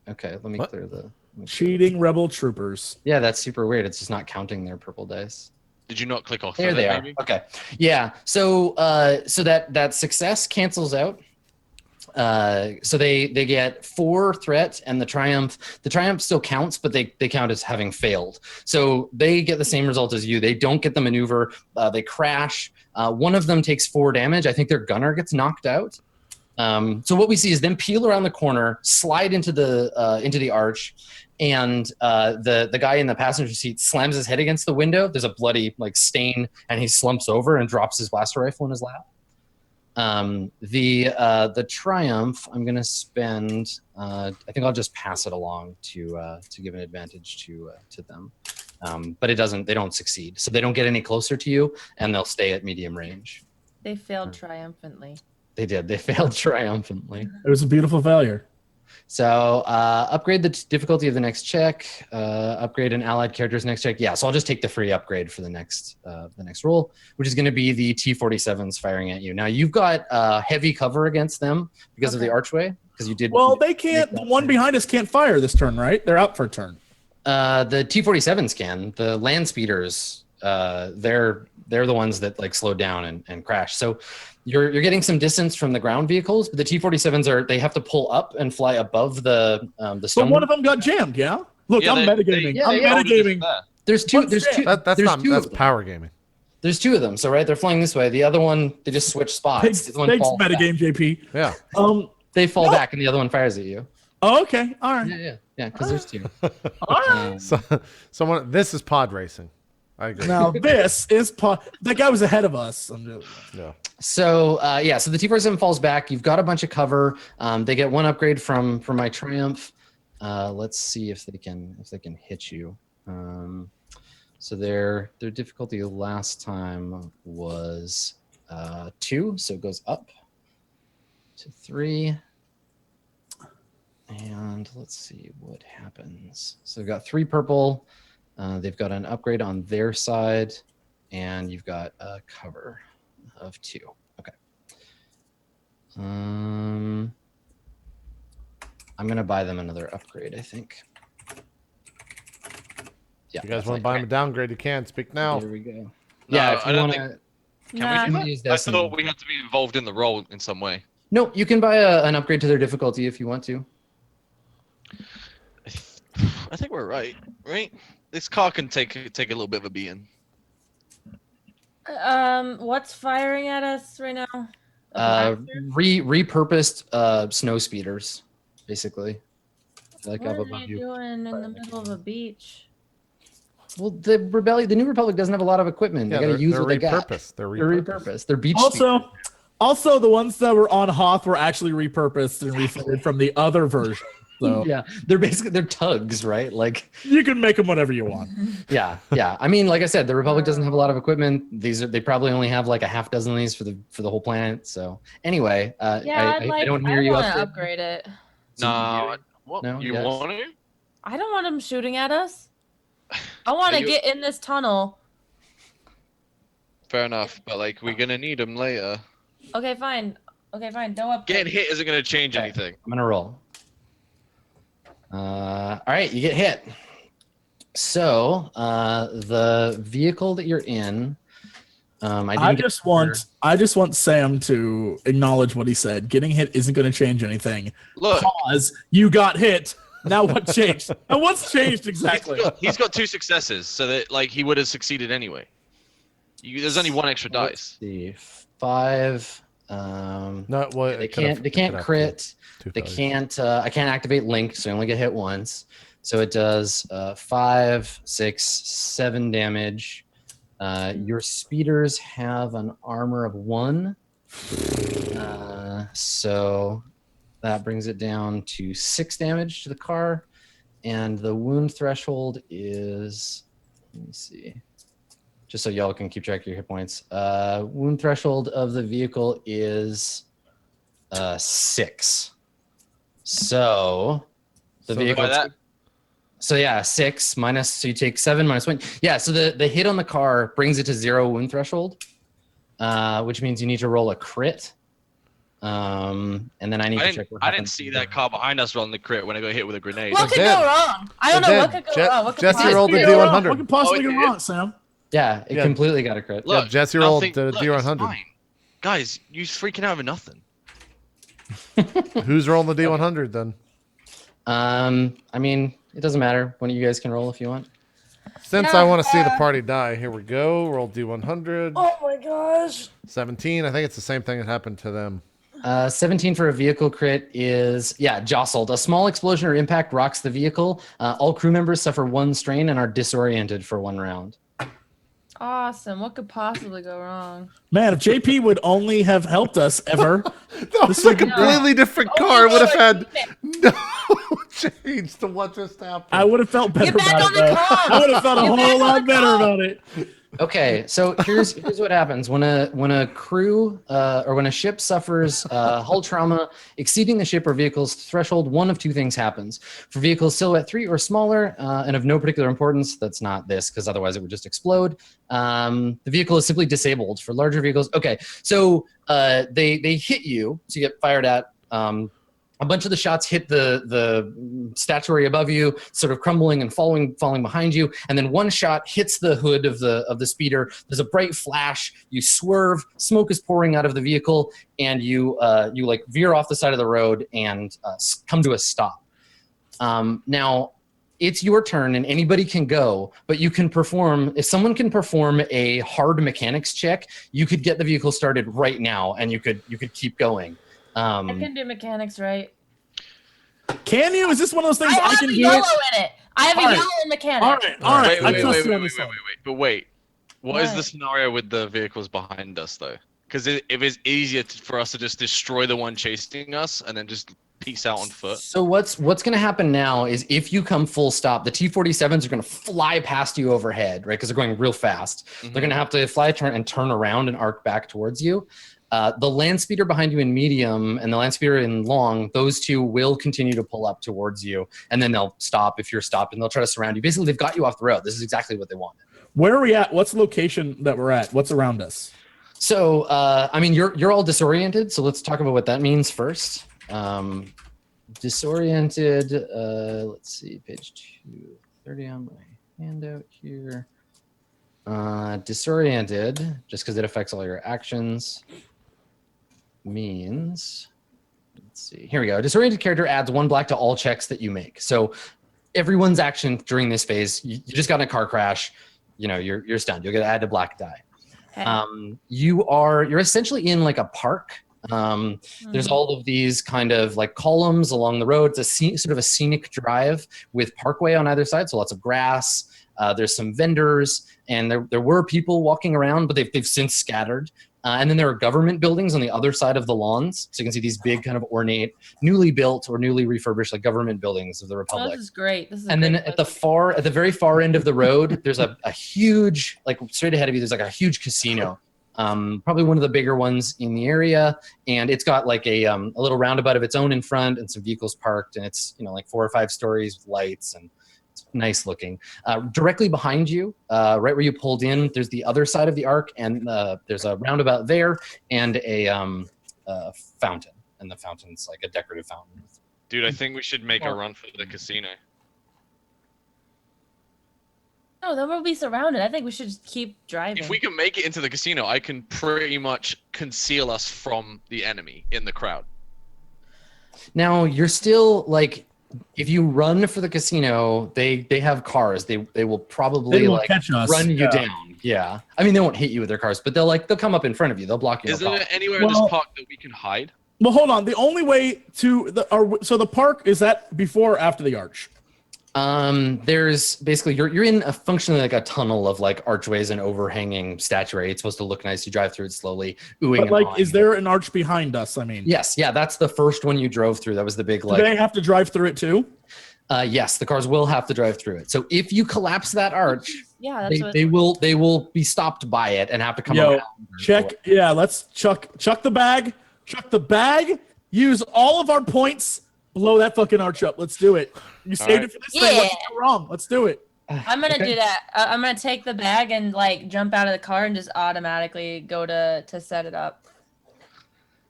Okay, let me clear the. Cheating rebel troopers. Yeah, that's super weird. It's just not counting their purple dice. Did you not click off? There they are. Maybe? Okay. Yeah. So that success cancels out. So they get 4 threat and the triumph. The triumph still counts, but they count as having failed. So they get the same result as you. They don't get the maneuver. They crash. One of them takes 4 damage. I think their gunner gets knocked out. So what we see is them peel around the corner, slide into the arch, and the guy in the passenger seat slams his head against the window. There's a bloody stain, and he slumps over and drops his blaster rifle in his lap. The triumph, I'm gonna spend. I think I'll just pass it along to give an advantage to them, but it doesn't. They don't succeed, so they don't get any closer to you, and they'll stay at medium range. They failed triumphantly. They did. They failed triumphantly. It was a beautiful failure. So upgrade the difficulty of the next check. Upgrade an allied character's next check. Yeah, so I'll just take the free upgrade for the next roll, which is going to be the T-47s firing at you. Now you've got heavy cover against them because of the archway. Because you did. Well, they can't. The one behind us can't fire this turn, right? They're out for a turn. The T-47s can. The land speeders, they're the ones that slow down and crash. So you're getting some distance from the ground vehicles, but the T-47s they have to pull up and fly above the stone. But one of them got jammed. Yeah. Look, Yeah, I'm metagaming. I'm they rolled a metagaming. despair. There's two. That's power gaming. There's 2 of them. So they're flying this way. The other one, they just switch spots. Thanks, The one falls back. metagame, JP. Yeah. They fall back, and the other one fires at you. Oh, okay. All right. Yeah. Because there's 2. All right. This is pod racing. I agree. Now this is that guy was ahead of us. Yeah. So so the T-47 falls back. You've got a bunch of cover. They get 1 upgrade from my triumph. Let's see if they can hit you. So their difficulty last time was 2, so it goes up to 3. And let's see what happens. So we've got 3 purple. They've got an upgrade on their side, and you've got a cover of 2. Okay. I'm gonna buy them another upgrade, I think. Yeah. You guys want to buy him a downgrade? You can. Speak now. Here we go. No, Yeah, if I you don't want to. Can we do Use that? I Destiny. thought we had to be involved in the roll in some way. No, you can buy an upgrade to their difficulty if you want to. I think we're right. This car can take a little bit of a beating. What's firing at us right now? A blaster? Repurposed snow speeders, basically. Like What up are above they you. doing in the middle of a beach? Well, the New Republic doesn't have a lot of equipment. Yeah, They gotta use they're what they got. repurposed. They're They're repurposed. repurposed. They're beach speeders. Also, the ones that were on Hoth were actually repurposed and refitted from the other version. So Yeah, they're tugs, right? Like, you can make them whatever you want. yeah. I mean, like I said, the Republic doesn't have a lot of equipment. They probably only have like a half dozen of these for the whole planet. So anyway, Yeah, I don't hear I you want to upgrade. upgrade it. No, what? No, You yes. want to? I don't want them shooting at us. I want Are to you- get in this tunnel. Fair enough, but like we're gonna need them later. Okay, fine. Don't upgrade. Getting hit isn't gonna change Okay. anything. I'm gonna roll. All right, you get hit. So the vehicle that you're in, I just want Sam to acknowledge what he said. Getting hit isn't going to change anything. Look, Pause. You got hit. Now what changed? And what's changed exactly? he's got 2 successes, so that like he would have succeeded anyway. There's only 1 extra dice. see 5. No, well, They can't crit. They can't. I can't activate Link, so I only get hit once. So it does 5, 6, 7 damage. Your speeders have an armor of 1, so that brings it down to 6 damage to the car, and the wound threshold is. Let me see. Just so y'all can keep track of your hit points. Wound threshold of the vehicle is 6. So the vehicle. By that, So yeah, 6 minus. So you take 7 minus 1. Yeah. So the hit on the car brings it to 0 wound threshold, which means you need to roll a crit. And then I need to check. What I didn't happens see to that car behind us rolling the crit when I got hit with a grenade. What could did. go wrong? I don't It know what did. could go wrong. What could Jesse possibly rolled the go D100. wrong? What could possibly Oh, go it wrong, did. Sam? Yeah, it Yeah. completely got a crit. Look, Jesse rolled nothing- the look, D100. it's fine. Guys, you freaking out over nothing. Who's rolling the D100 then? I mean, it doesn't matter. One of you guys can roll if you want. Since Yeah, I want to see the party die, here we go. Roll D100. Oh my gosh. 17. I think it's the same thing that happened to them. 17 for a vehicle crit is, jostled. A small explosion or impact rocks the vehicle. All crew members suffer 1 strain and are disoriented for 1 round. Awesome. What could possibly go wrong? Man, if JP would only have helped us ever. That was a completely different car. It would have had no change to what just happened. I would have felt better Get back about on it. the though. car. I would have felt a Get whole back on lot the better car. about it. Okay, so here's what happens when a crew or when a ship suffers hull trauma exceeding the ship or vehicle's threshold. One of 2 things happens. For vehicles silhouette 3 or smaller and of no particular importance, that's not this because otherwise it would just explode. The vehicle is simply disabled. For larger vehicles, okay, so they hit you, so you get fired at. A bunch of the shots hit the statuary above you, sort of crumbling and falling behind you, and then 1 shot hits the hood of the speeder. There's a bright flash. You swerve. Smoke is pouring out of the vehicle, and you like veer off the side of the road and come to a stop. Now, it's your turn, and anybody can go, but you can perform. If someone can perform a hard mechanics check, you could get the vehicle started right now, and you could keep going. I can do mechanics right. Can you? Is this one of those things I I have can a do yellow it? in it. I have a All right. yellow in mechanics. All right, all right. Wait, I trust you on wait, this one. but wait. What is the What? scenario with the vehicles behind us, though? Because if it's easier for us to just destroy the one chasing us and then just peace out on foot. So what's going to happen now is if you come full stop, the T-47s are going to fly past you overhead, right? Because they're going real fast. They're going to have to fly turn around and arc back towards you. The land speeder behind you in medium and the land speeder in long, those two will continue to pull up towards you, and then they'll stop if you're stopped, and they'll try to surround you. Basically, they've got you off the road. This is exactly what they wanted. Where are we at? What's the location that we're at? What's around us? So, I mean, you're all disoriented, so let's talk about what that means first. Disoriented, let's see, page 230 on my handout here. Disoriented, just because it affects all your actions, means, let's see, here we go. Disoriented character adds 1 black to all checks that you make. So everyone's action during this phase, you just got in a car crash, you know, you're stunned. You'll get add a black die. Okay. You're essentially in like a park. There's all of these kind of like columns along the road. It's a sort of a scenic drive with parkway on either side, so lots of grass. There's some vendors, and there were people walking around, but they've since scattered. And then there are government buildings on the other side of the lawns. So you can see these big kind of ornate, newly built or newly refurbished like government buildings of the Republic. Oh, this is great. This is And then at the very far end of the road, there's a huge, like straight ahead of you, there's like a huge casino. Probably one of the bigger ones in the area, and it's got like a little roundabout of its own in front and some vehicles parked, and it's, you know, like 4 or 5 stories with lights, and it's nice looking. Directly behind you, right where you pulled in, there's the other side of the arc, and there's a roundabout there and a fountain, and the fountain's like a decorative fountain. Dude, I think we should make a run for the casino. No, then we'll be surrounded. I think we should just keep driving. If we can make it into the casino, I can pretty much conceal us from the enemy in the crowd. Now you're still like, if you run for the casino, they have cars. They will probably They will like catch us. run you Yeah. down. Yeah, I mean they won't hit you with their cars, but they'll come up in front of you. They'll block you. Is there anywhere in this park that we can hide? Well, hold on. The only way to so the park, is that before or after the arch? There's basically you're in a functionally like a tunnel of like archways and overhanging statuary. It's supposed to look nice. You drive through it slowly, oohing. But like, and is there an arch behind us? I mean, Yes, yeah, that's the first one you drove through. That was the big do like. they have to drive through it too? Yes, the cars will have to drive through it. So if you collapse that arch, Yeah, that's they will be stopped by it and have to come around. Check. Yeah, let's chuck the bag. Chuck the bag. Use all of our points. Blow that fucking arch up. Let's do it. You saved it for this thing. What's wrong? Let's do it. I'm gonna do that. I'm gonna take the bag and like jump out of the car and just automatically go to set it up.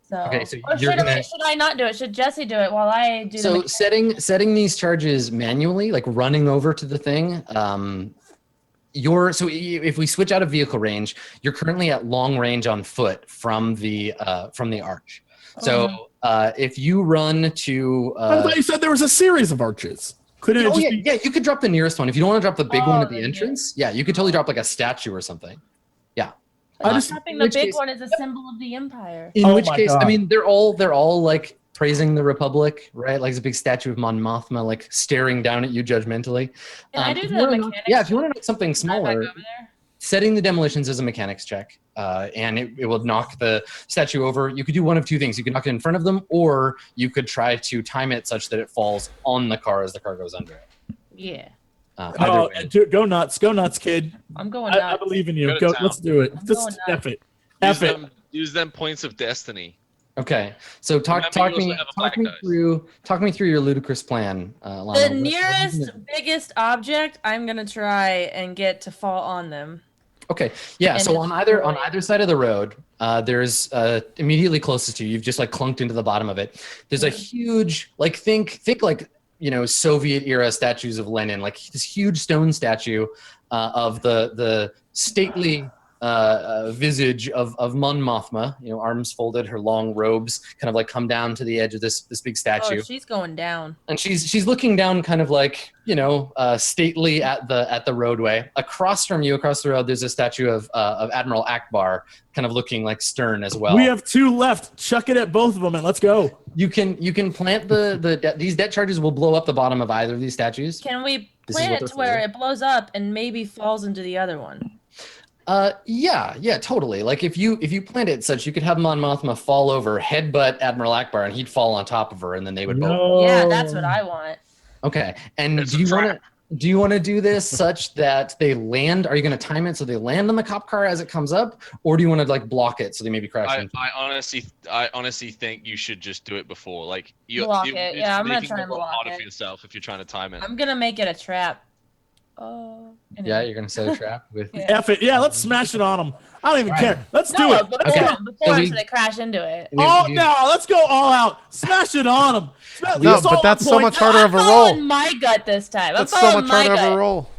So, Okay, so or you're should I not do it? Should Jesse do it while I do So the setting these charges manually, like running over to the thing, if we switch out of vehicle range, you're currently at long range on foot from the arch. So if you run to, I thought you said there was a series of arches. Couldn't it just be? yeah, you could drop the nearest one if you don't want to drop the big one at the yeah. entrance. Yeah, you could totally drop like a statue or something. Yeah. I just- Dropping in the which big case- one is a symbol of the empire. In Oh which my case, God. I mean, they're all like praising the Republic, right? Like it's a big statue of Mon Mothma, like staring down at you judgmentally. Can I do if the you wanna know- mechanics Yeah, if you want to know something Back smaller, over there? setting the demolitions as a mechanics check, and it will knock the statue over. You could do one of two things. You could knock it in front of them, or you could try to time it such that it falls on the car as the car goes under it. Yeah, Either Oh, way. dude, go nuts, kid. I'm going I nuts. believe in you. Go to Go, town. let's do it. I'm Just going F it. Use F it. use them points of destiny. Okay, so talk Remember, you me also have a black dice. through your ludicrous plan, Lana. The nearest, biggest object, I'm gonna try and get to fall on them. Okay, yeah. And So on either destroy. side of the road, there's immediately closest to you. You've just like clunked into the bottom of it. There's a huge, like think like, you know, Soviet era statues of Lenin, like this huge stone statue of the stately visage of Mon Mothma. You know, arms folded, her long robes kind of like come down to the edge of this big statue. Oh, she's going down. And she's looking down kind of like, you know, stately at the roadway. Across from you, across the road, there's a statue of Admiral Akbar kind of looking like stern as well. We have 2 left. Chuck it at both of them and let's go. You can plant these debt charges will blow up the bottom of either of these statues. Can we This is plant what it they're to where for. it blows up and maybe falls into the other one? Yeah, totally. Like if you planned it such, you could have Mon Mothma fall over, headbutt Admiral Akbar, and he'd fall on top of her, and then they would both. No. Yeah, that's what I want. Okay. And It's do a you want trap. to do this such that they land? Are you going to time it so they land on the cop car as it comes up, or do you want to like block it so they maybe crash into? I honestly think you should just do it before. Like Block it. Yeah, I'm gonna making try it and a lot block harder it. for yourself if you're trying to time it. I'm gonna make it a trap. Oh. Yeah, you're going to set a trap with. Yeah. F it. Yeah, let's smash it on them. I don't even Right. care. Let's do No, it. before, Okay. before So we- so they crash into it. Oh no, let's go all out. Smash it on them. No, but that's so much harder of a I'm roll. following my gut this time. That's I'm so following much harder my of a gut. roll.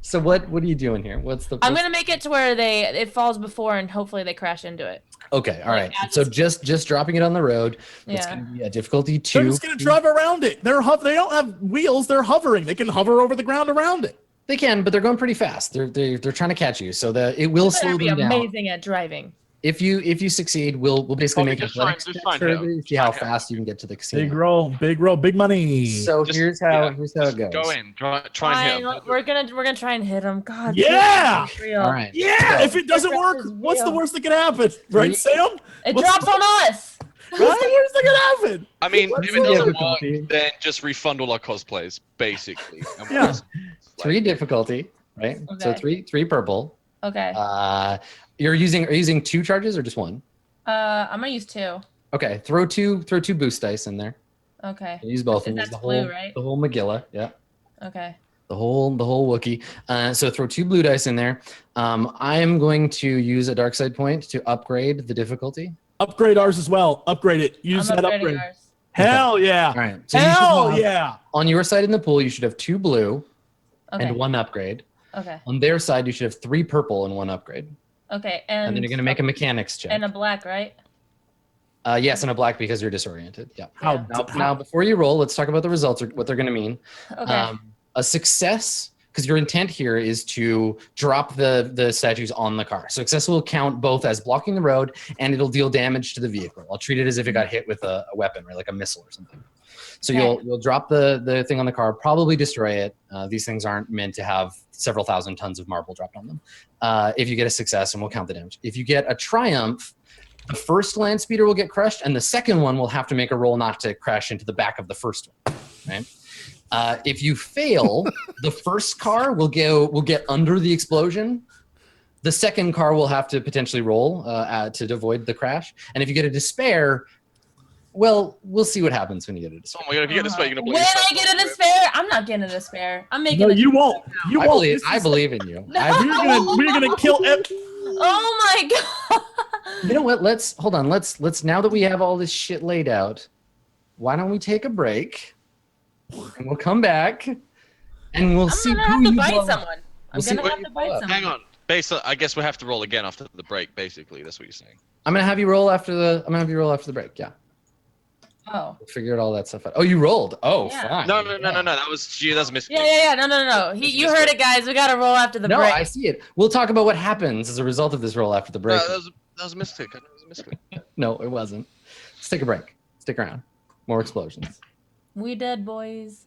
So what are you doing here? What's the? I'm gonna make it to where it falls before and hopefully they crash into it. Okay, all like, right. as So it's- just dropping it on the road. It's Yeah. going to be a difficulty They're 2. just gonna drive around it. They don't have wheels. They're hovering. They can hover over the ground around it. They can, but they're going pretty fast. They're trying to catch you, so it will Better slow be them down. amazing at driving. If you succeed, we'll basically Probably make just athletics find checks him. to see how Find him. fast you can get to the casino. Big roll, big money. So Just- here's how yeah, it goes. Go in. Try and hit Fine, him. we're gonna try and him. God. Yeah! it's real. All right. Yeah, if it doesn't work, This is what's the real. worst that can happen? Right, Sam? It What's drops the- on us. What's the worst that can happen? I mean, What's if it the doesn't difficulty? work, then just refund all our cosplays, basically. And we'll Yeah. just, 3 difficulty, right? So Okay. three purple. Okay. Are you using 2 charges or just 1? I'm gonna use 2. Okay, throw two boost dice in there. Okay. Use both. And use That's the blue, whole right? the whole Megillah. Yeah. Okay. The whole Wookiee. So throw 2 blue dice in there. I'm going to use a dark side point to upgrade the difficulty. Upgrade ours as well. Upgrade it. Use I'm that upgrading upgrade. ours. Hell yeah. All right. So you should Hell have- yeah. On your side in the pool, you should have 2 blue Okay. and 1 upgrade. Okay. On their side, you should have 3 purple and 1 upgrade. Okay. And then you're going to make a mechanics check. and a black, right? Yes, and a black because you're disoriented. Yeah. How, Now, before you roll, let's talk about the results or what they're going to mean. Okay. A success, because your intent here is to drop the statues on the car. Success will count both as blocking the road and it'll deal damage to the vehicle. I'll treat it as if it got hit with a weapon, right, like a missile or something. So Okay. you'll drop the thing on the car, probably destroy it. These things aren't meant to have several thousand tons of marble dropped on them. If you get a success, and we'll count the damage. If you get a triumph, the first land speeder will get crushed, and the second one will have to make a roll not to crash into the back of the first one. Right? If you fail, the first car will get under the explosion. The second car will have to potentially roll to avoid the crash. And if you get a despair, well, we'll see what happens when you get a despair. oh my god, if you get this way, you're gonna blow When yourself I get up. a despair, I'm not getting a despair. I'm making. no, a you won't. You I won't. believe, This I is- believe in you. We're gonna kill. Oh my god. You know what? Let's hold on. Let's now that we have all this shit laid out, why don't we take a break and we'll come back and we'll see I'm gonna who have to you bite blow up. someone. I'm We'll see gonna what have you to blow bite up. someone. Hang on. Basically, I guess we have to roll again after the break. Basically, that's what you're saying. I'm gonna have you roll after the break. Yeah, Oh. we'll figure all that stuff out. Oh, you rolled. Oh, Yeah. fine. No. That was you. That was a mistake. Yeah. No. You heard it, guys. We gotta roll after the No, break. I see it. We'll talk about what happens as a result of this roll after the No, break. that was a mistake. I know it was a mistake. No, it wasn't. Let's take a break. Stick around. More explosions. We dead, boys.